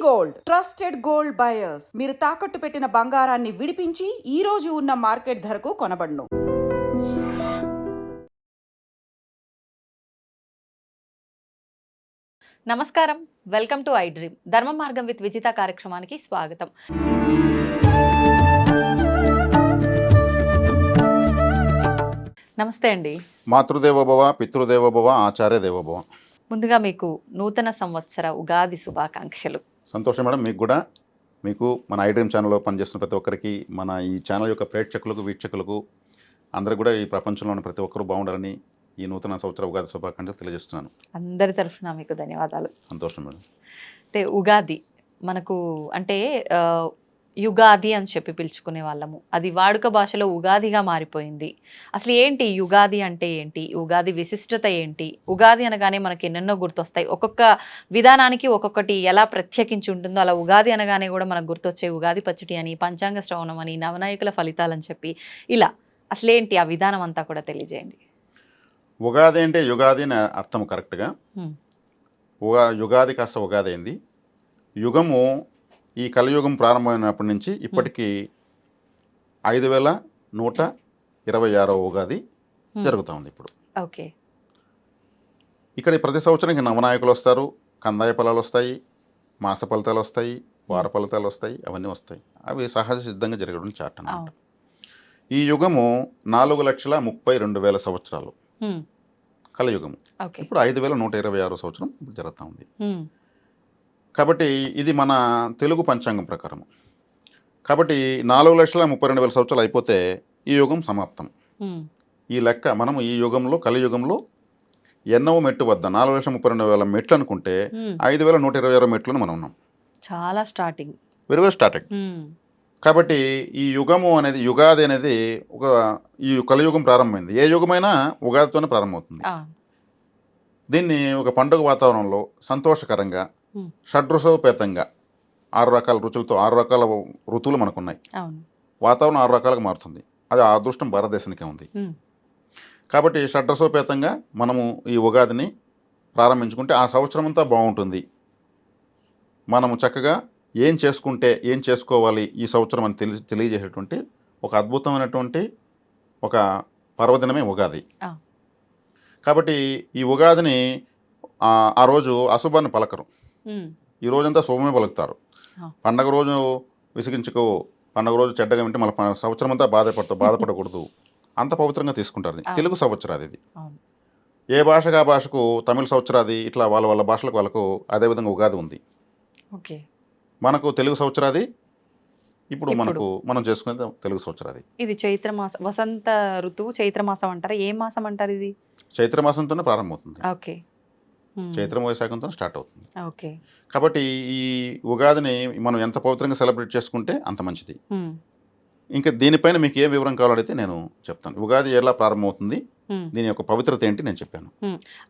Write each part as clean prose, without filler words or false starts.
Gold trusted gold buyers మీరు తాకట్టు పెట్టిన బంగారాన్ని విడిపించి ఈ రోజు ఉన్న మార్కెట్ ధరకు కొనబడును. నమస్కారం, వెల్కమ్ టు ఐ డ్రీమ్. ధర్మ మార్గం విత్ విజిత కార్యక్రమానికి స్వాగతం. నమస్తే అండి. మాతృదేవోభవ, పితృదేవోభవ, ఆచార్య దేవోభవ. ముందుగా మీకు నూతన సంవత్సర ఉగాది శుభాకాంక్షలు. సంతోషం మేడం. మీకు కూడా, మీకు మన ఐ డ్రీమ్ ఛానల్లో పనిచేస్తున్న ప్రతి ఒక్కరికి, మన ఈ ఛానల్ యొక్క ప్రేక్షకులకు, వీక్షకులకు అందరూ కూడా ఈ ప్రపంచంలో ఉన్న ప్రతి ఒక్కరూ బాగుండాలని ఈ నూతన సంవత్సర ఉగాది శుభాకాంక్షలు తెలియజేస్తున్నాను. అందరి తరఫున మీకు ధన్యవాదాలు. సంతోషం మేడం. అంటే ఉగాది మనకు అంటే యుగాది అని చెప్పి పిలుచుకునే వాళ్ళము, అది వాడుక భాషలో ఉగాదిగా మారిపోయింది. అసలు ఏంటి యుగాది అంటే ఏంటి, ఉగాది విశిష్టత ఏంటి? ఉగాది అనగానే మనకి ఎన్నెన్నో గుర్తొస్తాయి. ఒక్కొక్క విధానానికి ఒక్కొక్కటి ఎలా ప్రత్యేకించి ఉంటుందో అలా ఉగాది అనగానే కూడా మనకు గుర్తొచ్చే ఉగాది పచ్చడి అని, పంచాంగ శ్రవణం అని, నవనాయకుల ఫలితాలని చెప్పి ఇలా అసలేంటి ఆ విధానం అంతా కూడా తెలియజేయండి. ఉగాది అంటే యుగాది అని అర్థం కరెక్ట్గా. యుగాది కాస్త ఉగాది అయింది. యుగము ఈ కలియుగం ప్రారంభమైనప్పటి నుంచి ఇప్పటికీ 5126వ ఉగాది జరుగుతూ ఉంది ఇప్పుడు. ఓకే. ఇక్కడ ప్రతి సంవత్సరం నవనాయకులు వస్తారు, కందాయ ఫలాలు వస్తాయి, మాస ఫలితాలు వస్తాయి, వార ఫలితాలు వస్తాయి, అవన్నీ వస్తాయి. అవి సహజ సిద్ధంగా జరగడం చాట్ అన్నమాట. ఈ యుగము 4,32,000 సంవత్సరాలు కలియుగము. ఇప్పుడు 5,126 సంవత్సరం జరుగుతూ ఉంది. కాబట్టి ఇది మన తెలుగు పంచాంగం ప్రకారం. కాబట్టి 4,32,000 సంవత్సరాలు అయిపోతే ఈ యుగం సమాప్తం. ఈ లెక్క మనము ఈ యుగంలో, కలియుగంలో ఎన్నో మెట్టు వద్ద 4,32,000 మెట్లు అనుకుంటే 5,126 మెట్లను మనం ఉన్నాం. చాలా స్టార్టింగ్, వెరీ స్టార్టింగ్. కాబట్టి ఈ యుగము అనేది, యుగాది అనేది ఈ కలియుగం ప్రారంభమైంది. ఏ యుగమైనా ఉగాదితోనే ప్రారంభమవుతుంది. దీన్ని ఒక పండుగ వాతావరణంలో సంతోషకరంగా, షడ్రుసోపేతంగా 6 రకాల రుచులతో, 6 రకాల ఋతువులు మనకున్నాయి. వాతావరణం 6 రకాలుగా మారుతుంది. అది ఆ అదృష్టం భారతదేశానికే ఉంది. కాబట్టి షడ్రసోపేతంగా మనము ఈ ఉగాదిని ప్రారంభించుకుంటే ఆ సంవత్సరం అంతా బాగుంటుంది. మనము చక్కగా ఏం చేసుకుంటే, ఏం చేసుకోవాలి ఈ సంవత్సరం అని తెలియజేసేటువంటి ఒక అద్భుతమైనటువంటి ఒక పర్వదినమే ఉగాది. కాబట్టి ఈ ఉగాదిని ఆ రోజు అశుభాన్ని పలకరు. ఈ రోజంతా శుభమే పలుకుతారు. పండగ రోజు విసిగించుకో, పండగ రోజు చెడ్డగా వింటే మళ్ళీ సంవత్సరం అంతా బాధపడకూడదు, అంత పవిత్రంగా తీసుకుంటారు. తెలుగు సంవత్సరాది ఇది. ఏ భాషకు ఆ భాషకు, తమిళ సంవత్సరాది ఇట్లా వాళ్ళ భాషలకు వాళ్ళకు అదేవిధంగా ఉగాది ఉంది. ఓకే. మనకు తెలుగు సంవత్సరాది ఇప్పుడు మనం చేసుకునేది తెలుగు సంవత్సరాది. ఇది చైత్రమాసం, వసంత ఋతువు చైత్రమాసం అంటారా? ఏ మాసం అంటారు ఇది? చైత్రమాసంతోనే ప్రారంభమవుతుంది. ఓకే. చైత్రం వైశాఖంతో స్టార్ట్ అవుతుంది. ఓకే. కాబట్టి ఈ ఉగాదిని మనం ఎంత పవిత్రంగా సెలబ్రేట్ చేసుకుంటే అంత మంచిది. ఇంకా దీనిపైన మీకు ఏ వివరం కావాలైతే నేను చెప్తాను. ఉగాది ఎలా ప్రారంభమవుతుంది, దీని యొక్క పవిత్రత ఏంటి నేను చెప్పాను.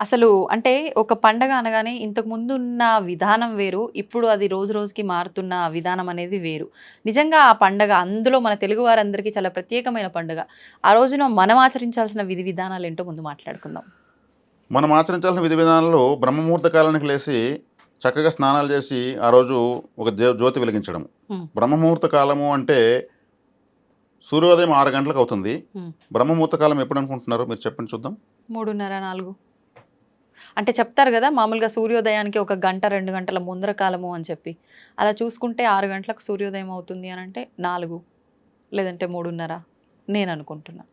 అసలు అంటే ఒక పండగ అనగానే ఇంతకు ముందు ఉన్న విధానం వేరు, ఇప్పుడు అది రోజు రోజుకి మారుతున్న విధానం అనేది వేరు. నిజంగా ఆ పండగ, అందులో మన తెలుగు వారందరికీ చాలా ప్రత్యేకమైన పండుగ. ఆ రోజున మనం ఆచరించాల్సిన విధి విధానాలు ఏంటో ముందు మాట్లాడుకుందాం. మనం ఆచరించాల్సిన విధి విధానాల్లో బ్రహ్మముహూర్త కాలానికి లేచి చక్కగా స్నానాలు చేసి ఆ రోజు ఒక జ్యోతి వెలిగించడం. బ్రహ్మముహూర్త కాలము అంటే సూర్యోదయం 6 గంటలకు అవుతుంది. బ్రహ్మముహూర్త కాలం ఎప్పుడు అనుకుంటున్నారు మీరు చెప్పండి చూద్దాం. 3:30, 4 అంటే చెప్తారు కదా మామూలుగా సూర్యోదయానికి 1 గంట 2 గంటల ముందర కాలము అని చెప్పి. అలా చూసుకుంటే 6 గంటలకు సూర్యోదయం అవుతుంది అని అంటే 4 లేదంటే 3:30 నేను అనుకుంటున్నా.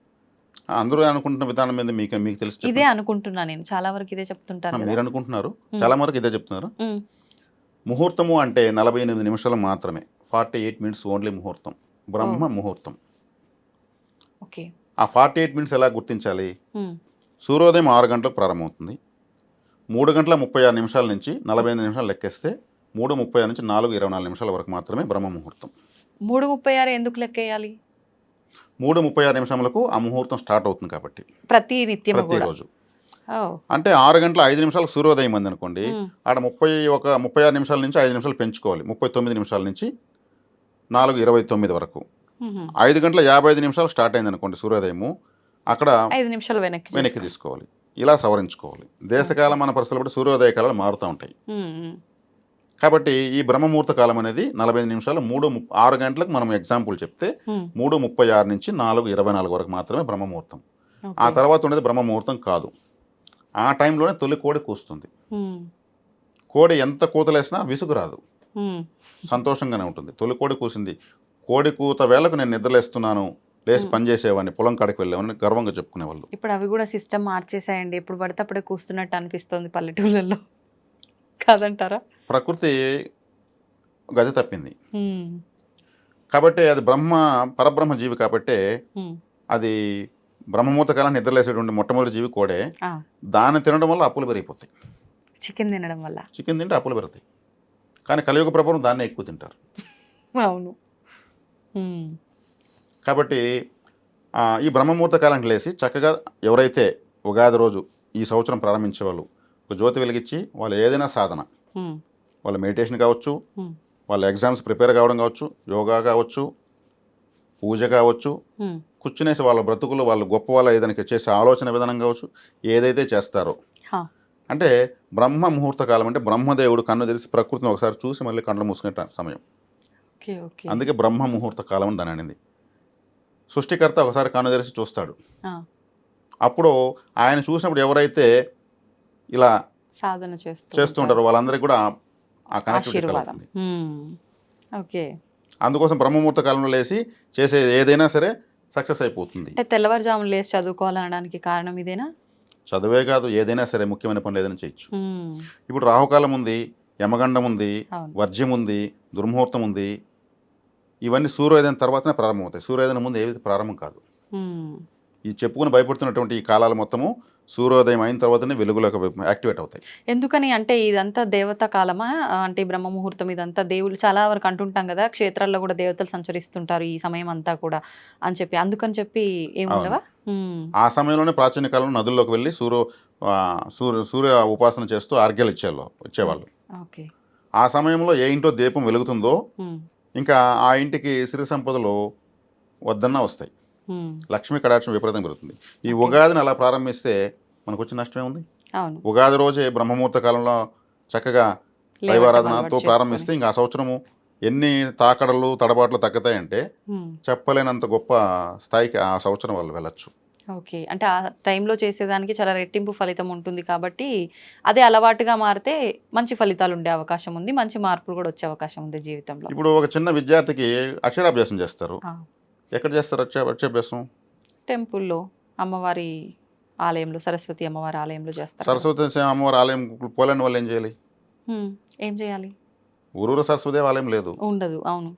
అందరూ అనుకుంటున్న విధానం మీద మీకు తెలుసు. ఇదే అనుకుంటున్నా నేను, చాలా వరకు ఇదే చెప్తుంటాను. మీరు అనుకుంటున్నారు, చాలా వరకు ఇదే చెప్తున్నారు. ముహూర్తము అంటే 48 నిమిషాలు మాత్రమే, 48 మినిట్స్ ఓన్లీ ముహూర్తం, బ్రహ్మ ముహూర్తం. ఓకే. ఆ 48 మినిట్స్ ఎలా గుర్తించాలి? సూర్యోదయం 6 గంటలకు ప్రారంభమవుతుంది. 3:36 నిమిషాల నుంచి 45 నిమిషాలు లెక్కేస్తే 3:36 నుంచి 4:24 నిమిషాల వరకు మాత్రమే బ్రహ్మ ముహూర్తం. 3:36 ఎందుకు లెక్కేయాలి? 3:36 నిమిషాలకు ఆ ముహూర్తం స్టార్ట్ అవుతుంది కాబట్టి ప్రతిరోజు. అంటే 6 గంటల 5 నిమిషాలకు సూర్యోదయం అంది అనుకోండి, ఆడ 36 నిమిషాల నుంచి 5 నిమిషాలు పెంచుకోవాలి. 39 నిమిషాల నుంచి 4:29 వరకు. 5 గంటల 55 నిమిషాలు స్టార్ట్ అయింది అనుకోండి సూర్యోదయము, అక్కడ 5 నిమిషాలు వెనక్కి తీసుకోవాలి. ఇలా సవరించుకోవాలి. దేశకాలం మన పరిస్థితులు బట్టి సూర్యోదయ కాలాలు మారుతూ ఉంటాయి. కాబట్టి ఈ బ్రహ్మముహూర్త కాలం అనేది 45 నిమిషాలు 6 గంటలకు మనం ఎగ్జాంపుల్ చెప్తే 3:36 నుంచి 4:24 వరకు మాత్రమే బ్రహ్మముహూర్తం. ఆ తర్వాత ఉండేది బ్రహ్మముహూర్తం కాదు. ఆ టైంలోనే తొలి కోడి కూస్తుంది. కోడి ఎంత కూతలేసినా విసుగు రాదు, సంతోషంగానే ఉంటుంది. తొలి కోడి కూసింది, కోడి కూత వేళకు నేను నిద్రలేస్తున్నాను, లేచి పని చేసేవాడిని, పొలం కాడికి వెళ్ళేవాడిని గర్వంగా చెప్పుకునేవాళ్ళు. ఇప్పుడు అవి కూడా సిస్టమ్ మార్చేసాయండి. ఎప్పుడు పడితే అప్పుడే కూస్తున్నట్టు అనిపిస్తుంది పల్లెటూళ్ళల్లో, కాదంటారా? ప్రకృతి గది తప్పింది. కాబట్టి అది పరబ్రహ్మ జీవి కాబట్టి అది బ్రహ్మముహూర్త కాలం నిద్రలేసేటువంటి మొట్టమొదటి జీవి కోడే. దాన్ని తినడం వల్ల అప్పులు పెరిగిపోతాయి. చికెన్ తినడం వల్ల చికెన్ తింటే అప్పులు పెరుగుతాయి. కానీ కలియుగ ప్రభావం దాన్నే ఎక్కువ తింటారు. అవును. కాబట్టి ఈ బ్రహ్మముహూర్త కాలానికి లేసి చక్కగా ఎవరైతే ఉగాది రోజు ఈ సంవత్సరం ప్రారంభించే వాళ్ళు ఒక జ్యోతి వెలిగించి వాళ్ళు ఏదైనా సాధన, వాళ్ళ మెడిటేషన్ కావచ్చు, వాళ్ళ ఎగ్జామ్స్ ప్రిపేర్ కావడం కావచ్చు, యోగా కావచ్చు, పూజ కావచ్చు, కూర్చునేసి వాళ్ళ బ్రతుకులు వాళ్ళు గొప్ప వాళ్ళ ఏదైనా చేసే ఆలోచన విధానం కావచ్చు, ఏదైతే చేస్తారో అంటే బ్రహ్మ ముహూర్త కాలం అంటే బ్రహ్మదేవుడు కన్ను తెరిచి ప్రకృతిని ఒకసారి చూసి మళ్ళీ కళ్ళు మూసుకునే సమయం. అందుకే బ్రహ్మ ముహూర్త కాలం అని దాని అనింది. సృష్టికర్త ఒకసారి కన్ను తెరిచి చూస్తాడు. అప్పుడు ఆయన చూసినప్పుడు ఎవరైతే ఇలా సాధన చేస్తుంటారో వాళ్ళందరికీ కూడా ఆ కనెక్టివిటీ కలుగుతుంది. అందుకోసం బ్రహ్మముహూర్త కాలంలో లేచి చేసే ఏదైనా సరే సక్సెస్ అయిపోతుంది. తెల్లవారుజామున లేచి చదువుకోవాలనడానికి కారణం ఇదేనా? చదువే కాదు, ఏదైనా సరే ముఖ్యమైన పనులు ఏదైనా చేయొచ్చు. ఇప్పుడు రాహుకాలం ఉంది, యమగండం ఉంది, వర్జ్యం ఉంది, దుర్ముహూర్తం ఉంది. ఇవన్నీ సూర్యోదయం తర్వాతనే ప్రారంభమవుతాయి. సూర్యోదయం ముందు ఏది ప్రారంభం కాదు. ఈ చెప్పుకుని భయపడుతున్నటువంటి ఈ కాలాలు మొత్తము సూర్యోదయం అయిన తర్వాతనే వెలుగులోకి యాక్టివేట్ అవుతాయి. ఎందుకని అంటే ఇదంతా దేవతా కాలమా? అంటే బ్రహ్మ ముహూర్తం ఇదంతా దేవుళ్ళు చాలా వరకు అంటుంటాం కదా, క్షేత్రాల్లో కూడా దేవతలు సంచరిస్తుంటారు ఈ సమయం అంతా కూడా అని చెప్పి, అందుకని చెప్పి ఏముండవా? ఆ సమయంలోనే ప్రాచీన కాలంలో నదుల్లోకి వెళ్ళి సూర్య ఉపాసన చేస్తూ ఆర్ఘ్యాలు ఇచ్చేవాళ్ళు. ఆ సమయంలో ఏ ఇంట్లో దీపం వెలుగుతుందో ఇంకా ఆ ఇంటికి సిరి సంపదలు వద్దన్నా వస్తాయి, లక్ష్మీ కటాక్షం విపరీతం పెరుగుతుంది. ఈ ఉగాదిని అలా ప్రారంభిస్తే మనకు వచ్చిన నష్టమే ఉంది. ఉగాది రోజే బ్రహ్మముహూర్త కాలంలో చక్కగా దైవారాధనతో ప్రారంభిస్తే ఇంకా ఆ సంవత్సరము ఎన్ని తాకడలు తడబాట్లు తగ్గుతాయంటే చెప్పలేనంత గొప్ప స్థాయికి ఆ సంవత్సరం వాళ్ళు వెళ్ళచ్చు. అంటే ఆ టైంలో చేసేదానికి చాలా రెట్టింపు ఫలితం ఉంటుంది కాబట్టి అదే అలవాటుగా మారితే మంచి ఫలితాలు ఉండే అవకాశం ఉంది, మంచి మార్పులు కూడా వచ్చే అవకాశం ఉంది జీవితంలో. ఇప్పుడు ఒక చిన్న విద్యార్థికి అక్షరాభ్యాసం చేస్తారు. ఎక్కడ చేస్తారు అక్షరాభ్యాసం? టెంపుల్లో, అమ్మవారి ఆలయంలో, సరస్వతి అమ్మవారి ఆలయంలో చేస్తారు. సరస్వతి అమ్మవారి ఆలయం పోలేని వాళ్ళు ఏం చేయాలి? ఏం చేయాలి? ఊరూరు సరస్వతి ఆలయం లేదు, ఉండదు. అవును.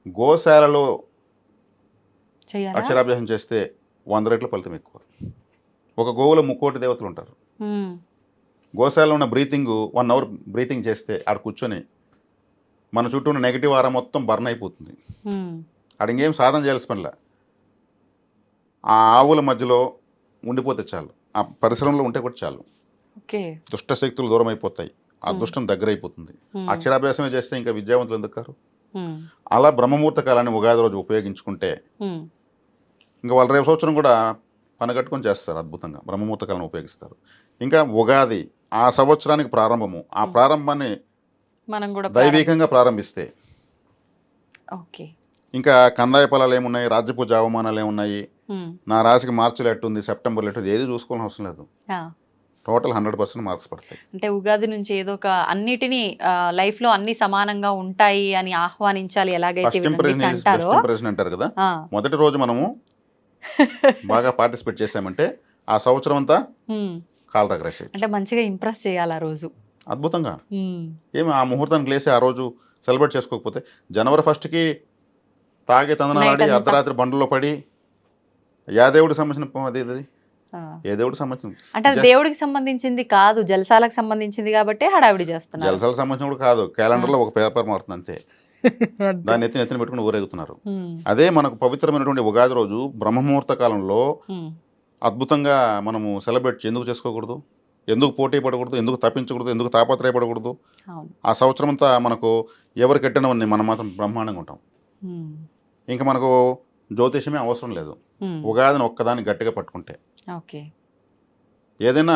గోశాలలో అక్షరాభ్యాసం చేస్తే 100 రెట్ల ఫలితం ఎక్కువ. ఒక గోవులో 3 కోటి దేవతలు ఉంటారు. గోశాలలో ఉన్న బ్రీతింగ్ 1 అవర్ బ్రీతింగ్ చేస్తే ఆడ కూర్చొని మన చుట్టూ ఉన్న నెగిటివ్ ఆరా మొత్తం బర్న్ అయిపోతుంది. ఆడ ఇంకేం సాధన చేయాల్సిన పనిలే, ఆ ఆవుల మధ్యలో ఉండిపోతే చాలు, ఆ పరిసరంలో ఉంటే కూడా చాలు, దుష్ట శక్తులు దూరం అయిపోతాయి, ఆ దుష్టం దగ్గర అయిపోతుంది. అక్షరాభ్యాసమే చేస్తే ఇంకా విద్యావంతులు ఎందుకు కారు? అలా బ్రహ్మముహూర్త కాలాన్ని ఉగాది రోజు ఉపయోగించుకుంటే ఇంకా వాళ్ళు రేపు సంవత్సరం కూడా పనిగట్టుకొని చేస్తారు అద్భుతంగా. బ్రహ్మముహూర్త కాలం ఉపయోగిస్తారు. ఇంకా ఉగాది ఆ సంవత్సరానికి ప్రారంభము, ఆ ప్రారంభాన్ని మనం కూడా దైవికంగా ప్రారంభిస్తే ఇంకా కందాయ ఫలాలు ఏమున్నాయి, రాజ్యపూజ అవమానాలు ఏమున్నాయి, నా రాశికి మార్చిలో ఎట్టుంది, సెప్టెంబర్లో ఎట్టుంది, ఏది చూసుకోవాల్సిన అవసరం లేదు. టోటల్ 100% మార్క్స్ పడతాయి. అంటే ఉగాది నుంచి ఏదో ఒక అన్నిటినీ లైఫ్ లో అన్ని సమానంగా ఉంటాయి అని ఆహ్వానించాలి. ఎలాగైతే అంటారు కదా, మొదటి రోజు మనము బాగా పార్టిసిపేట్ చేసామంటే ఆ సంవత్సరం అంతా కాల్ రగరేసి అంటే మంచిగా ఇంప్రెస్ చేయాలి ఆ రోజు అద్భుతంగా. ఏమి ఆ ముహూర్తానికి లేసి ఆ రోజు సెలబ్రేట్ చేసుకోకపోతే జనవరి 1కి తాగే తందనాడి అర్ధరాత్రి బండ్లో పడి యా దేవుడికి సంబంధించిన అది ఏ దేవుడికి సంబంధించింది అంటే అది దేవుడికి సంబంధించింది కాదు, జలసాలకు సంబంధించింది కాబట్టి హడావిడి చేస్తున్నారు. జలసాలకు సంబంధించిన కూడా కాదు, క్యాలెండర్లో ఒక పేపర్ మారుతుంది అంతే, దాన్ని ఎత్తిన పెట్టుకుని ఊరేగుతున్నారు. అదే మనకు పవిత్రమైనటువంటి ఉగాది రోజు బ్రహ్మముహూర్త కాలంలో అద్భుతంగా మనము సెలబ్రేట్ ఎందుకు చేసుకోకూడదు, ఎందుకు పోటీ పడకూడదు, ఎందుకు తప్పించకూడదు, ఎందుకు తాపత్రయపడకూడదు? ఆ సంవత్సరం అంతా మనకు ఎవరు కట్టినవన్నీ మనం మాత్రం బ్రహ్మాండంగా ఉంటాం. ఇంకా మనకు జ్యోతిషమే అవసరం లేదు, ఉగాదిని ఒక్కదాన్ని గట్టిగా పట్టుకుంటే ఏదైనా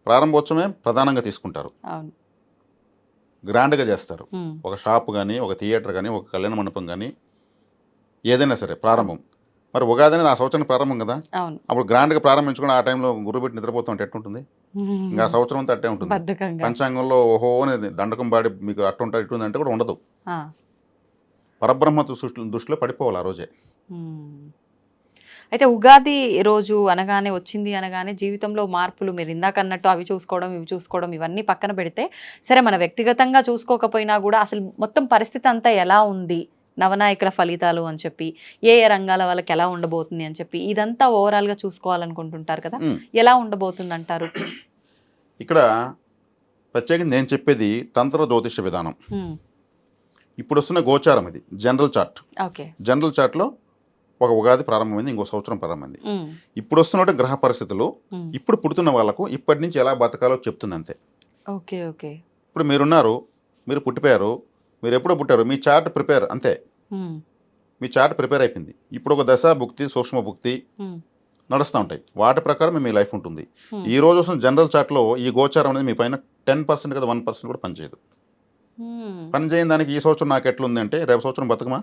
ప్రారంభోత్సవమే ప్రధానంగా తీసుకుంటారు. గ్రాండ్గా చేస్తారు. ఉమ్, ఒక షాప్ కానీ, ఒక థియేటర్ కానీ, ఒక కళ్యాణ మండపం కానీ, ఏదైనా సరే ప్రారంభం. మరి ఉగాది అనేది ఆ సంవత్సరం ప్రారంభం కదా, అవును. అప్పుడు గ్రాండ్గా ప్రారంభించుకుని ఆ టైంలో గురువు పెట్టి నిద్రపోతుంటే ఎట్టుంటుంది? ఇంకా ఆ సంవత్సరం అంతా అట్టే ఉంటుంది. బద్ధకంగా. పంచాంగంలో ఓహో అనేది దండకం బాడి మీకు అట్టుంటుంది ఇట్టుంది అంటే కూడా ఉండదు. ఆ, పరబ్రహ్మ దృష్టిలో పడిపోవాలి ఆ రోజే. ఉమ్. అయితే ఉగాది రోజు అనగానే వచ్చింది అనగానే జీవితంలో మార్పులు మీరు ఇందాక అన్నట్టు అవి చూసుకోవడం ఇవి చూసుకోవడం ఇవన్నీ పక్కన పెడితే సరే మన వ్యక్తిగతంగా చూసుకోకపోయినా కూడా అసలు మొత్తం పరిస్థితి అంతా ఎలా ఉంది, నవనాయకుల ఫలితాలు అని చెప్పి ఏ ఏ రంగాల వాళ్ళకి ఎలా ఉండబోతుంది అని చెప్పి ఇదంతా ఓవరాల్గా చూసుకోవాలనుకుంటుంటారు కదా, ఉమ్. ఎలా ఉండబోతుంది అంటారు? ఇక్కడ ప్రత్యేకించి నేను చెప్పేది తంత్ర జ్యోతిష విధానం. ఇప్పుడు వస్తున్న గోచారం ఇది జనరల్ చార్ట్. ఓకే. జనరల్ చార్ట్లో ఒక ఉగాది ప్రారంభమైంది, ఇంకో సంవత్సరం ప్రారంభమైంది. ఇప్పుడు వస్తున్న గ్రహ పరిస్థితులు ఇప్పుడు పుడుతున్న వాళ్ళకు ఇప్పటి నుంచి ఎలా బతకాలో చెప్తుంది అంతే. ఓకే. ఓకే. ఇప్పుడు మీరున్నారు, మీరు పుట్టిపోయారు, మీరు ఎప్పుడో పుట్టారు, మీ చార్ట్ ప్రిపేర్ అంతే. మీ చార్ట్ ప్రిపేర్ అయిపోయింది. ఇప్పుడు ఒక దశ భుక్తి సూక్ష్మ భుక్తి నడుస్తూ ఉంటాయి, వాటి ప్రకారం మీ లైఫ్ ఉంటుంది. ఈ రోజు వస్తున్న జనరల్ చార్ట్లో ఈ గోచారం అనేది మీ పైన 10% కదా 1% కూడా పనిచేయదు. పని చేయని దానికి ఈ సంవత్సరం నాకు ఎట్లుంది అంటే రేపు సంవత్సరం బతుకమా?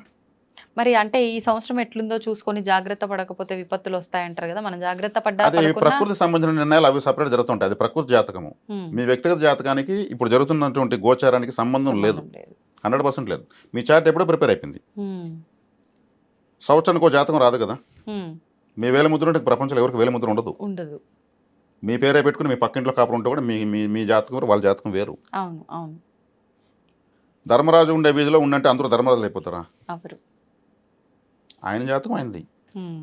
మరి అంటే ఈ సంవత్సరం ఎట్లుందో చూసుకొని జాగ్రత్త పడకపోతే విపత్తులు వస్తాయంటారు కదా, మనం జాగ్రత్త అదే ప్రకృతి సంబంధించిన నిర్ణయాలు అవి సపరేట్ జరుగుతుంటాయి, అది ప్రకృతి జాతకము. మీ వ్యక్తిగత జాతకానికి ఇప్పుడు జరుగుతున్నటువంటి గోచారానికి సంబంధం లేదు, 100% లేదు. మీ చార్ట్ ఎప్పుడో ప్రిపేర్ అయిపోయింది. సంవత్సరానికి ఒక జాతకం రాదు కదా. మీ వేల ముద్ర ఉంటే ప్రపంచంలో ఎవరికి వేల ముద్ర ఉండదు. ఉండదు. మీ పేరే పెట్టుకుని మీ పక్కింట్లో కాపురం ఉంటే కూడా మీ మీ మీ జాతకం వేరు, వాళ్ళ జాతకం వేరు. అవును. అవును. ధర్మరాజు ఉండే వీధిలో ఉండంటే అందరూ ధర్మరాజులు అయిపోతారా? అవరు. ఆయన జాతకం అయింది.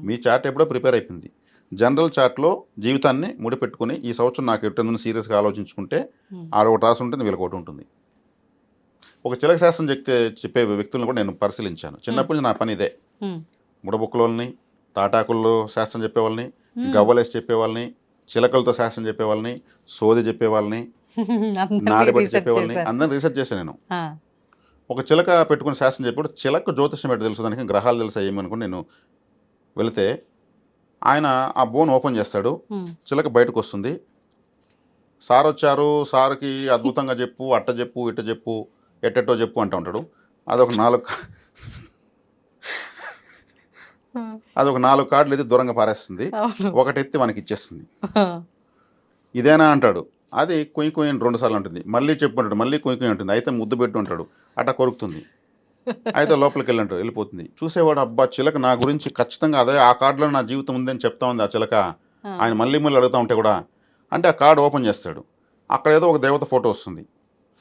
మీ చార్ట్ ఎప్పుడో ప్రిపేర్ అయిపోయింది. జనరల్ చార్ట్లో జీవితాన్ని ముడిపెట్టుకుని ఈ సంవత్సరం నాకు ఎట్టుందని సీరియస్గా ఆలోచించుకుంటే ఆడ ఒకటి రాసి ఉంటుంది, వీళ్ళకి ఒకటి ఉంటుంది. ఒక చిలక శాస్త్రం చెప్పే వ్యక్తులను కూడా నేను పరిశీలించాను. చిన్నప్పటి నుంచి నా పని ఇదే. ముడబుక్కలోని తాటాకుల్లో శాస్త్రం చెప్పేవాళ్ళని, గవ్వలేసి చెప్పేవాళ్ళని, చిలకలతో శాస్త్రం చెప్పేవాళ్ళని, సోది చెప్పేవాళ్ళని, నాడిబట్టి చెప్పేవాళ్ళని అందరిని రీసెర్చ్ చేశాను నేను. ఒక చిలక పెట్టుకుని శాస్త్రం చెప్పాడు. చిలక జ్యోతిష్యం ఎట్టు తెలుసు, దానికి గ్రహాలు తెలుసా ఏమనుకుని నేను వెళితే ఆయన ఆ బోన్ ఓపెన్ చేస్తాడు, చిలక బయటకు వస్తుంది. సార్ వచ్చారు, సార్కి అద్భుతంగా చెప్పు, అట్ట చెప్పు, ఇట్ట చెప్పు, ఎట్టెట్టో చెప్పు అంటూ ఉంటాడు. అదొక 4 కార్డులు ఎత్తి దూరంగా పారేస్తుంది, ఒకటి ఎత్తి మనకి ఇచ్చేస్తుంది. ఇదేనా అంటాడు, అది కుయ్యి కుయ్యి 2 సార్లు ఉంటుంది. మళ్ళీ చెప్పుకుంటాడు, మళ్ళీ కుయ్యి కుయ్యి ఉంటుంది. అయితే ముద్దు పెట్టి ఉంటాడు, అట్ట కొరుకుతుంది. అయితే లోపలికి వెళ్ళంటాడు, వెళ్ళిపోతుంది. చూసేవాడు అబ్బా చిలక నా గురించి ఖచ్చితంగా అదే ఆ కార్డులో నా జీవితం ఉందని చెప్తా ఉంది ఆ చిలక. ఆయన మళ్ళీ మళ్ళీ అడుగుతూ ఉంటే కూడా అంటే ఆ కార్డు ఓపెన్ చేస్తాడు, అక్కడ ఏదో ఒక దేవత ఫోటో వస్తుంది,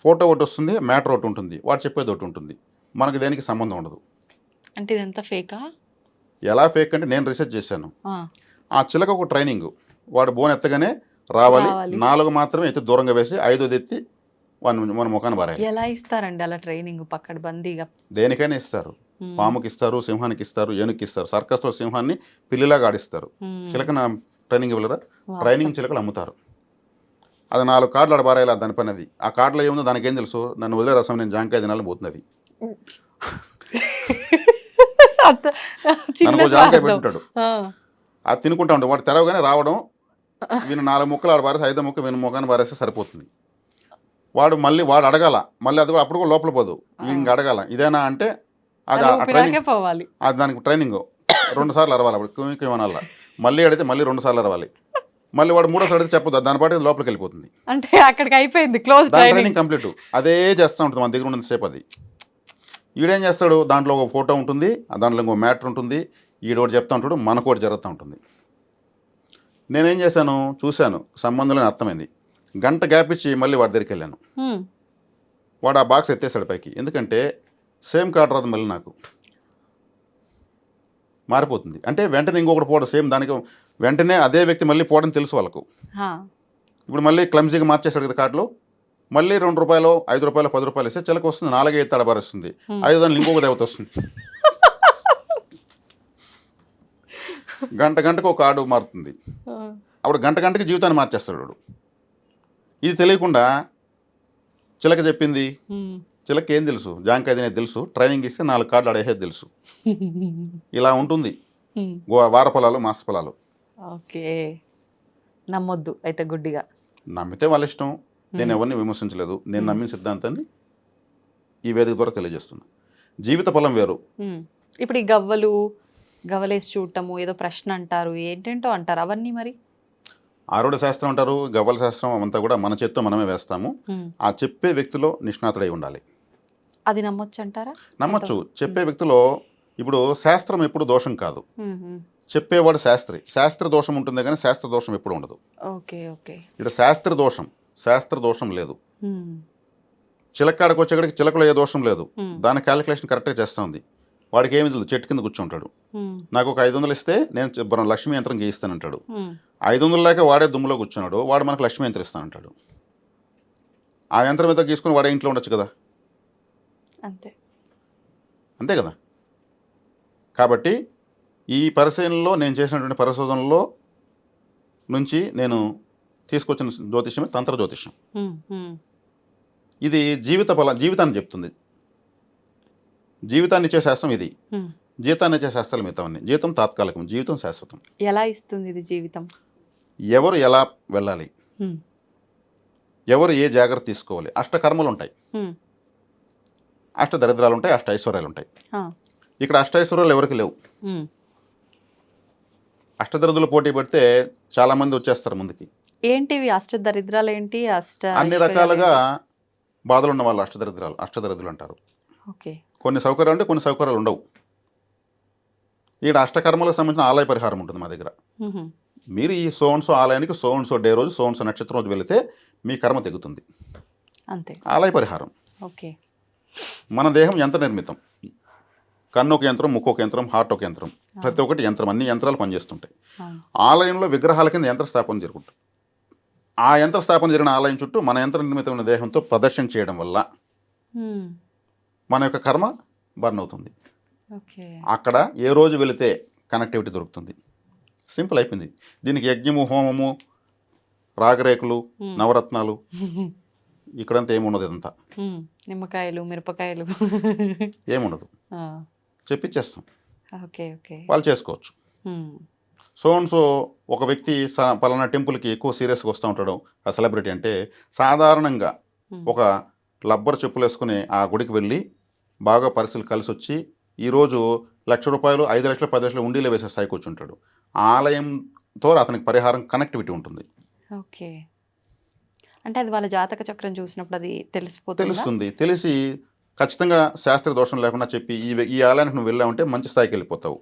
ఫోటో ఒకటి వస్తుంది, మ్యాటర్ ఒకటి ఉంటుంది, వాడు చెప్పేది ఒకటి ఉంటుంది. మనకి దేనికి సంబంధం ఉండదు. అంటే ఇదంతా ఫేకా? ఎలా ఫేక్ అంటే నేను రీసెర్చ్ చేశాను. ఆ చిలక ఒక ట్రైనింగ్, వాడు బోన్ ఎత్తగానే రావాలి, 4 మాత్రమే ఎత్తి దూరంగా వేసి 5ది ఎత్తి మన ముఖాన్ని బారాలి. ఎలా ఇస్తారండి అలా ట్రైనింగ్ పక్కన బందీగా? దేనికైనా ఇస్తారు, పాముకి ఇస్తారు, సింహానికి ఇస్తారు, ఏనుగుకి ఇస్తారు. సర్కస్లో సింహాన్ని పిల్లిలాగా ఆడిస్తారు, చిలక ట్రైనింగ్ ఇవ్వలేరా? ట్రైనింగ్ చిలకలు అమ్ముతారు. అది 4 కార్డులు ఆడబారాలి దాని పని. అది ఆ కార్డులో ఏముందో దానికి ఏం తెలుసు, నన్ను వదిలే రసం నేను జాంకాయ తినాలని పోతుంది. నన్ను జాంకాయ పెట్టుంటాడు, అది తినుకుంటా ఉంటాడు. వాడు తెరవగానే రావడం, వీళ్ళు 4 ముక్కలు ఆడ బారేసి 5వ ముక్క వీని ముఖాన్ని బారేస్తే సరిపోతుంది. వాడు అడగాల, మళ్ళీ అది కూడా అప్పుడు కూడా లోపల పోదు, ఇంక అడగాల ఇదేనా అంటే అది ట్రైనింగ్, అది దానికి ట్రైనింగ్. 2 సార్లు అరవాలి, అప్పుడు కుమికి మళ్ళీ అడిగితే మళ్ళీ 2 సార్లు అరవాలి, మళ్ళీ వాడు 3వ సారి అడిగితే చెప్పదు, దాని పాటు లోపలికి వెళ్ళిపోతుంది. అంటే అక్కడికి అయిపోయింది, క్లోజ్ ట్రైనింగ్ కంప్లీట్. అదే చేస్తూ ఉంటుంది మన దగ్గర ఉన్నంతసేపు. అది ఈడేం చేస్తాడు, దాంట్లో ఒక ఫోటో ఉంటుంది, దాంట్లో ఇంకో మ్యాటర్ ఉంటుంది, ఈడోటి చెప్తా ఉంటాడు, మనకోటి జరుగుతూ ఉంటుంది. నేనేం చేశాను, చూశాను, సంబంధం లేని అర్థమైంది. గంట గ్యాప్ ఇచ్చి మళ్ళీ వాడి దగ్గరికి వెళ్ళాను. వాడు ఆ బాక్స్ ఎత్తేసాడు పైకి, ఎందుకంటే సేమ్ కార్డు రాదు మళ్ళీ నాకు, మారిపోతుంది. అంటే వెంటనే ఇంకొకటి పోవడం సేమ్ దానికి వెంటనే అదే వ్యక్తి మళ్ళీ పోవడం తెలుసు వాళ్ళకు. ఇప్పుడు మళ్ళీ క్లమ్జీగా మార్చేసాడు కదా కార్డులో, మళ్ళీ ₹2, ₹5, ₹10 ఇస్తే చిలక వస్తుంది, 4 ఎత్తి ఆడబారేస్తుంది, 5 దాన్ని ఇంకొక దేవత వస్తుంది. గంటకు ఒక కార్డు మారుతుంది. అప్పుడు గంటకి జీవితాన్ని మార్చేస్తాడు వాడు. ఇది తెలియకుండా చిలక చెప్పింది, చిలక ఏం తెలుసు, జాంకాయ తినేది తెలుసు, ట్రైనింగ్ ఇస్తే 4 కార్డులు ఆడేసేది తెలుసు. ఇలా ఉంటుంది వార పొలాలు, మాస పొలాలు. ఓకే, నమ్మొద్దు అయితే గుడ్డిగా. నమ్మితే వాళ్ళ ఇష్టం, నేను ఎవరిని విమర్శించలేదు. నేను నమ్మిన సిద్ధాంతాన్ని ఈ వేదిక ద్వారా తెలియజేస్తున్నా. జీవిత ఫలం వేరు. ఇప్పుడు ఈ గవ్వలేసి చూడటము, ఏదో ప్రశ్న అంటారు, ఏంటేంటో అంటారు, అవన్నీ మరి ఆరుడ శాస్త్రం అంటారు, గవ్వల శాస్త్రం అంతా కూడా మన చేత్తో మనమే వేస్తాము. ఆ చెప్పే వ్యక్తిలో నిష్ణాతుడై ఉండాలి. అది నమ్మొచ్చు అంటారా? నమ్మచ్చు. చెప్పే వ్యక్తిలో ఇప్పుడు శాస్త్రం ఎప్పుడు దోషం కాదు, చెప్పేవాడు శాస్త్ర దోషం ఉంటుంది కానీ శాస్త్ర దోషం ఎప్పుడు ఉండదు. Okay okay. ఇక్కడ శాస్త్ర దోషం లేదు. చిలక్కాడకు వచ్చేక్కడికి చిలకలో ఏ దోషం లేదు, దాని క్యాలిక్యులేషన్ కరెక్ట్గా చేస్తుంది. వాడికి ఏమి తెలియదు, చెట్టు కింద కూర్చుంటాడు. నాకు ఒక 500 ఇస్తే నేను లక్ష్మీ యంత్రం గీయిస్తానంటాడు. 500 లేక వాడే దుమ్ములో కూర్చున్నాడు, వాడు మనకు లక్ష్మీ యంత్రం ఇస్తానంటాడు. ఆ యంత్రం మీద గీసుకుని వాడే ఇంట్లో ఉండొచ్చు కదా, అంతే కదా. కాబట్టి ఈ పరిశీలనలో నేను చేసినటువంటి పరిశోధనలో నుంచి నేను తీసుకొచ్చిన జ్యోతిష్యమే తంత్ర జ్యోతిష్యం. ఇది జీవితాన్ని చెప్తుంది. జీవితాన్ని ఇచ్చే శాస్త్రం ఇది, జీతాన్ని ఇచ్చే శాస్త్రాలు మిగతావన్నీ. జీతం తాత్కాలికం, జీవితం శాశ్వతం. ఎలా ఇస్తుంది ఇది జీవితం? ఎవరు ఎలా వెళ్ళాలి, ఎవరు ఏ జాగ్రత్త తీసుకోవాలి. అష్టకర్మలు ఉంటాయి, అష్ట దరిద్రాలు ఉంటాయి, అష్ట ఐశ్వర్యాలు ఉంటాయి. ఇక్కడ అష్ట ఐశ్వర్యాలు ఎవరికి లేవు. అష్టదరిద్రులు పోటీ పెడితే చాలా మంది వచ్చేస్తారు ముందుకి. ఏంటివి అష్ట దరిద్రాలు? ఏంటి అన్ని రకాలుగా బాధలు ఉన్న వాళ్ళు అష్టదరిద్రులు అంటారు. కొన్ని సౌకర్యాలు ఉంటే కొన్ని సౌకర్యాలు ఉండవు. ఇక్కడ అష్టకర్మలకు సంబంధించిన ఆలయ పరిహారం ఉంటుంది మా దగ్గర. మీరు ఈ సోన్సో ఆలయానికి సోన్సో డే రోజు సోన్సో నక్షత్రం రోజు వెళితే మీ కర్మ తెగుతుంది. అంతే. ఆలయ పరిహారం. ఓకే. మన దేహం యంత్ర నిర్మితం. కన్ను ఒక యంత్రం, ముక్కు ఒక యంత్రం, హార్ట్ ఒక యంత్రం, ప్రతి ఒక్కటి యంత్రం. అన్ని యంత్రాలు పనిచేస్తుంటాయి. ఆలయంలో విగ్రహాల కింద యంత్ర స్థాపన జరుగుతుంది. ఆ యంత్ర స్థాపన జరిగిన ఆలయం చుట్టూ మన యంత్ర నిర్మితమైన దేహంతో ప్రదర్శన చేయడం వల్ల మన యొక్క కర్మ బర్న్ అవుతుంది. అక్కడ ఏ రోజు వెళితే కనెక్టివిటీ దొరుకుతుంది. సింపుల్ అయిపోయింది. దీనికి యజ్ఞము, హోమము, రాగరేకులు, నవరత్నాలు ఇక్కడంతా ఏముండదు. ఇదంతా నిమ్మకాయలు, మిరపకాయలు ఏముండదు, చెప్పిచ్చేస్తాం. ఓకే. వాళ్ళు చేసుకోవచ్చు. సో ఒక వ్యక్తి పలానా టెంపుల్కి ఎక్కువ సీరియస్గా వస్తూ ఉంటాడు, ఆ సెలబ్రిటీ అంటే సాధారణంగా ఒక లబ్బర్ చెప్పులు వేసుకుని ఆ గుడికి వెళ్ళి బాగా పరిస్థితులు కలిసి వచ్చి ఈరోజు ₹1,00,000, 5 లక్షలు, 10 లక్షలు ఉండిలో వేసే స్థాయికి వచ్చి ఉంటాడు. ఆలయంతో అతనికి పరిహారం కనెక్టివిటీ ఉంటుంది. ఓకే. అంటే అది వాళ్ళ జాతక చక్రం చూసినప్పుడు అది తెలుస్తుంది. తెలిసి ఖచ్చితంగా శాస్త్ర దోషం లేకుండా చెప్పి ఈ ఆలయానికి నువ్వు వెళ్ళావంటే మంచి స్థాయికి వెళ్ళిపోతావు.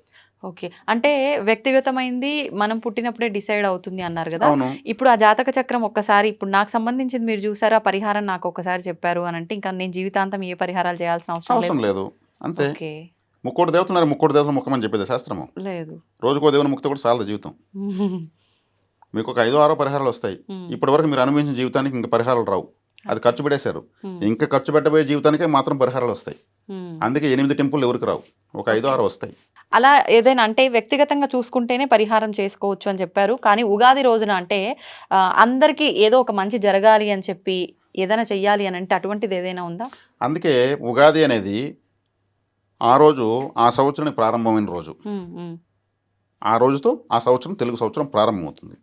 ఓకే. అంటే వ్యక్తిగతమైంది మనం పుట్టినప్పుడే డిసైడ్ అవుతుంది అన్నారు కదా. ఇప్పుడు ఆ జాతక చక్రం ఒక్కసారి ఇప్పుడు నాకు సంబంధించింది మీరు చూసారు, ఆ పరిహారం నాకు ఒక్కసారి చెప్పారు అని అంటే ఇంకా నేను జీవితాంతం ఏ పరిహారాలు చేయాల్సిన అవసరం లేదు. అంతే. ముక్కోటి దేవతలు ముక్కమని చెప్పేది శాస్త్రము లేదు. రోజుకో దేవుని ముక్తి కూడా చాలదు జీవితం. మీకు ఒక 5-6 పరిహారాలు వస్తాయి. ఇప్పటి వరకు మీరు అనుభవించిన జీవితానికి ఇంకా పరిహారాలు రావు. అది ఖర్చు పెట్టేశారు. ఇంకా ఖర్చు పెట్టబోయే జీవితానికే మాత్రం పరిహారాలు వస్తాయి. అందుకే 8 టెంపుల్ ఎవరికి రావు, ఒక 5-6 వస్తాయి. అలా ఏదైనా అంటే వ్యక్తిగతంగా చూసుకుంటేనే పరిహారం చేసుకోవచ్చు అని చెప్పారు. కానీ ఉగాది రోజున అంటే అందరికీ ఏదో ఒక మంచి జరగాలి అని చెప్పి ఏదైనా చెయ్యాలి అని అంటే అటువంటిది ఏదైనా ఉందా? అందుకే ఉగాది అనేది ఆ రోజు ఆ సంవత్సరానికి ప్రారంభమైన రోజు. ఆ రోజుతో ఆ సంవత్సరం తెలుగు సంవత్సరం ప్రారంభమవుతుంది.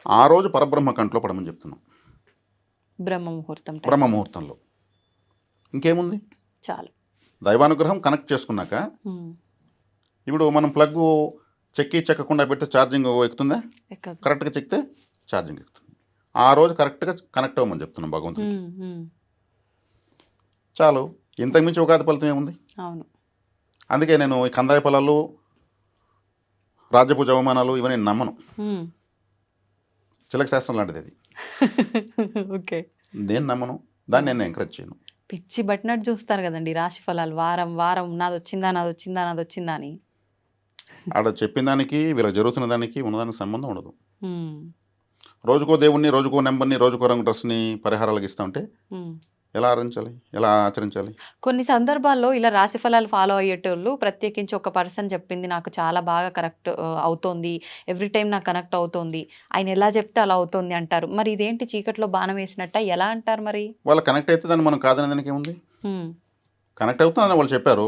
ఆ రోజు పరబ్రహ్మ కంట్లో పడమని చెప్తున్నాం. బ్రహ్మ ముహూర్తంలో ఇంకేముంది, చాలు. దైవానుగ్రహం కనెక్ట్ చేసుకున్నాక ఇప్పుడు మనం ప్లగ్ చెక్కకుండా పెట్టి ఛార్జింగ్ ఎక్కుతుందా? కరెక్ట్గా చెక్కితే ఛార్జింగ్ ఎక్కుతుంది. ఆ రోజు కరెక్ట్గా కనెక్ట్ అవ్వమని చెప్తున్నాం భగవంతుడు. చాలు. ఇంతకుమించి ఉగాది ఫలితం ఏముంది? అవును. అందుకే నేను ఈ కందాయ ఫలాలు, రాజ్యపూజ అవమానాలు ఇవన్నీ నమ్మను. చిలక శాస్త్రం లాంటిది అది. ఓకే. నేను నమ్మను, దాన్ని నేను ఎంకరేజ్ చేయను. పిచ్చి బట్టినట్టు చూస్తారు కదండి రాశి ఫలాలు, వారం వారం నాది వచ్చిందా అని. ఆడ చెప్పిన దానికి వీళ్ళకి జరుగుతున్న దానికి ఉన్నదానికి సంబంధం ఉండదు. రోజుకో దేవుణ్ణి, రోజుకో నెంబర్ని, రోజుకో రంగు డ్రెస్ని పరిహారాలకు ఇస్తా ఉంటే ఎలా ఆచరించాలి? కొన్ని సందర్భాల్లో ఇలా రాశి ఫలాలు ఫాలో అయ్యేటోళ్ళు ప్రత్యేకించి ఒక పర్సన్ చెప్పింది నాకు చాలా బాగా కరెక్ట్ అవుతోంది, ఎవ్రీ టైం నాకు కనెక్ట్ అవుతోంది, ఆయన ఎలా చెప్తే అలా అవుతుంది అంటారు. మరి ఇదేంటి చీకట్లో బాణం వేసినట్ట, ఎలా అంటారు? మరి వాళ్ళు కనెక్ట్ అయితే దాన్ని మనం కాదనే దానికి ఏముంది? కనెక్ట్ అవుతుందని వాళ్ళు చెప్పారు,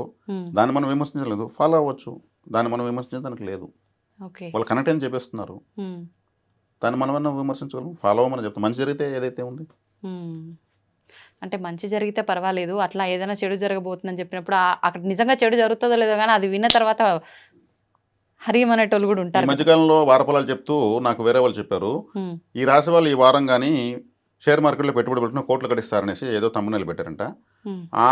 దాన్ని మనం విమర్శించలేదు. ఫాలో అవ్వచ్చు, దాన్ని మనం విమర్శించడానికి లేదు. వాళ్ళు కనెక్ట్ అని చెప్పేస్తున్నారు, దాన్ని మనం విమర్శించగలం. ఫాలో అవ్వమని చెప్తాం. మంచి జరిగితే ఏదైతే ఉంది. అంటే మంచి జరిగితే పర్వాలేదు, అట్లా ఏదైనా చెడు జరగబోతుందని చెప్పినప్పుడు అక్కడ నిజంగా చెడు జరుగుతుందో లేదో కానీ అది విన్న తర్వాత హరియమనేటోళ్ళు కూడా ఈ ఉంటారు కదా. మధ్యకాలంలో వారఫలాలు చెప్తూ నాకు వేరే వాళ్ళు చెప్పారు, ఉమ్, ఈ రాశి వాళ్ళు ఈ వారం కానీ షేర్ మార్కెట్లో పెట్టుబడి పెట్టిన కోట్లు గడిస్తారనేసి ఏదో తమ్ముళ్ళు పెట్టారంట. ఉమ్. ఆ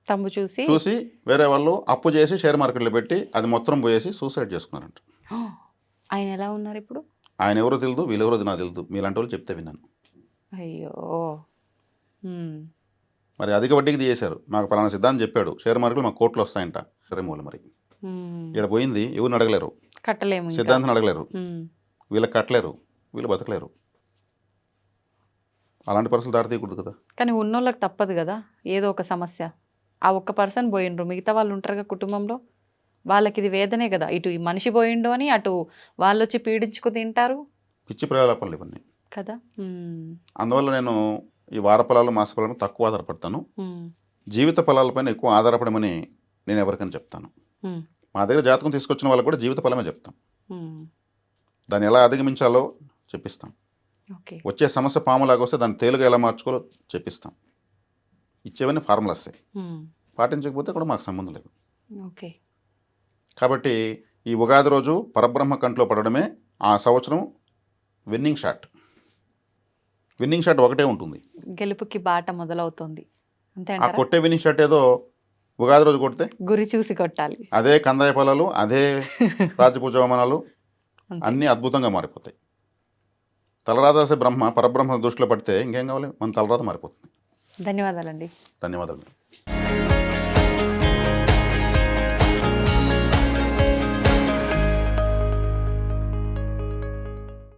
తమ్ము చూసి చూసి వేరే వాళ్ళు అప్పు చేసి షేర్ మార్కెట్లో పెట్టి అది మొత్తం పోయేసి సూసైడ్ చేసుకున్నారంట. ఆయన ఎలా ఉన్నారు ఇప్పుడు? ఆయన ఎవరో తెలియదు, వీళ్ళెవరో నాకు తెలియదు, మీలాంటి వాళ్ళు చెప్తే విన్నాను. అయ్యో. ఉమ్, మరి అధిక వడ్డీకి తీసేశారు. మాకు పలానా సిద్ధాంతం చెప్పాడు, షేర్ మార్కెట్లో మాకు కోట్లు వస్తాయంట. సరే మూల మరి ఉమ్. ఇక్కడ పోయింది, ఎవరిని అడగలేరు, కట్టలేము ఇంకా. సిద్ధాంతం అడగలేరు, ఉమ్, వీళ్ళకి కట్టలేరు, వీళ్ళు బతకలేరు. అలాంటి పరిస్థితులు దారి తీయకూడదు కదా. కానీ ఉన్నోళ్ళకి తప్పదు కదా ఏదో ఒక సమస్య. ఆ ఒక్క పర్సన్ పోయిండ్రు, మిగతా వాళ్ళు ఉంటారుగా కుటుంబంలో, వాళ్ళకి ఇది వేదనే కదా. ఇటు ఈ మనిషి పోయిండు అని అటు వాళ్ళు వచ్చి పీడించుకు తింటారు పిచ్చి ప్రయోగాలు ఇవన్నీ కదా. ఉమ్, అందువల్ల నేను ఈ వార ఫలాలు మాస ఫలాలు తక్కువ ఆధారపడతాను. ఉమ్, జీవిత ఫలాలపైన ఎక్కువ ఆధారపడమని నేను ఎవరికైనా చెప్తాను. ఉమ్, మా దగ్గర జాతకం తీసుకొచ్చిన వాళ్ళకి కూడా జీవిత ఫలమే చెప్తాం. ఉమ్. దాన్ని ఎలా అధిగమించాలో చెప్పిస్తాం. ఓకే. వచ్చే సమస్య పాములాగా వస్తే దాన్ని తేలుగా ఎలా మార్చుకోవాలో చెప్పిస్తాం. ఇచ్చేవన్నీ ఫార్ములాసే, ఉమ్, పాటించకపోతే కూడా మాకు సంబంధం లేదు. ఓకే. కాబట్టి ఈ ఉగాది రోజు పరబ్రహ్మ కంట్లో పడడమే ఆ సంవత్సరం విన్నింగ్ షాట్. విన్నింగ్ షాట్ ఒకటే ఉంటుంది. గెలుపుకి బాట మొదలవుతుంది అంతే ఆ అంటారా? కొట్టే విన్నింగ్ షాట్ ఏదో ఉగాది రోజు కొడితే గురి చూసి కొట్టాలి. అదే కందాయ ఫలాలు, అదే రాజపూజ హోమాలు అంతే. అన్నీ అద్భుతంగా మారిపోతాయి. తలరాత పరబ్రహ్మ దృష్టిలో పడితే ఇంకేం కావాలి, మన తలరాత మారిపోతుంది. ధన్యవాదాలండి. ధన్యవాదాలు.